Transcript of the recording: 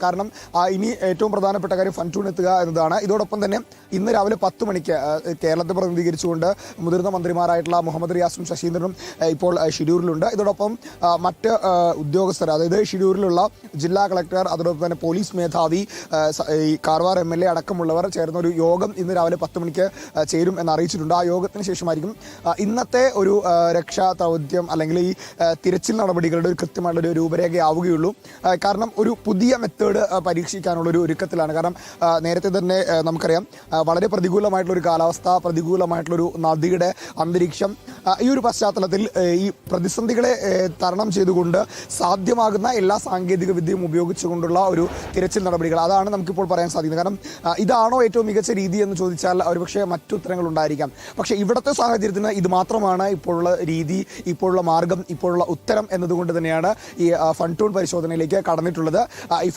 കാരണം ഇനി ഏറ്റവും പ്രധാനപ്പെട്ട കാര്യം ഫൺടൂൺ എത്തുക എന്നതാണ്. ഇതോടൊപ്പം തന്നെ ഇന്ന് രാവിലെ 10 മണിക്ക് കേരളത്തെ പ്രതിനിധീകരിച്ചുകൊണ്ട് മുതിർന്ന മന്ത്രിമാരായിട്ടുള്ള മുഹമ്മദ് റിയാസും ശശീന്ദ്രനും ഇപ്പോൾ ഷിരൂരിലുണ്ട്. ഇതോടൊപ്പം മറ്റ് ഉദ്യോഗസ്ഥർ, അതായത് ഷിരൂരിലുള്ള ജില്ലാ കളക്ടർ, അതോടൊപ്പം തന്നെ പോലീസ് മേധാവി, ഈ കാർവാർ MLA അടക്കമുള്ളവർ ചേർന്ന ഒരു യോഗം ഇന്ന് രാവിലെ 10 മണിക്ക് ചേരും എന്ന് അറിയിച്ചിട്ടുണ്ട്. ആ യോഗത്തിന് ശേഷമായിരിക്കും ഇന്നത്തെ ഒരു രക്ഷാ ദൗത്യം അല്ലെങ്കിൽ ഈ തിരച്ചിൽ നടപടികളുടെ ഒരു കൃത്യമായിട്ടുള്ള ഒരു രൂപരേഖയാവുകയുള്ളൂ. കാരണം ഒരു പുതിയ മെത്തേഡ് പരീക്ഷിക്കാനുള്ള ഒരു ഒരുക്കത്തിലാണ്. കാരണം നേരത്തെ തന്നെ നമുക്കറിയാം വളരെ പ്രതികൂലമായിട്ടുള്ളൊരു കാലാവസ്ഥ, പ്രതികൂലമായിട്ടുള്ളൊരു നദിയുടെ അന്തരീക്ഷം, ഈ ഒരു പശ്ചാത്തലത്തിൽ ഈ പ്രതിസന്ധികളെ തരണം ചെയ്തുകൊണ്ട് സാധ്യമാകുന്ന എല്ലാ സാങ്കേതിക വിദ്യയും ഉപയോഗിച്ചുകൊണ്ടുള്ള ഒരു തിരച്ചിൽ നടപടികൾ, അതാണ് നമുക്കിപ്പോൾ പറയാൻ സാധിക്കുന്നത്. കാരണം ഇതാണോ ഏറ്റവും മികച്ച രീതി എന്ന് ചോദിച്ചാൽ ഒരുപക്ഷെ മറ്റുത്തരങ്ങൾ ഉണ്ടായിരിക്കാം. പക്ഷേ ഇവിടുത്തെ സാഹചര്യത്തിന് ഇത് മാത്രമാണ് ഇപ്പോഴുള്ള രീതി, ഇപ്പോഴുള്ള മാർഗം, ഇപ്പോഴുള്ള ഉത്തരം എന്നതുകൊണ്ട് തന്നെയാണ് ഈ ഫൺടൂൺ പരിശോധനയിലേക്ക് കടന്നിട്ടുള്ളത്. ഈ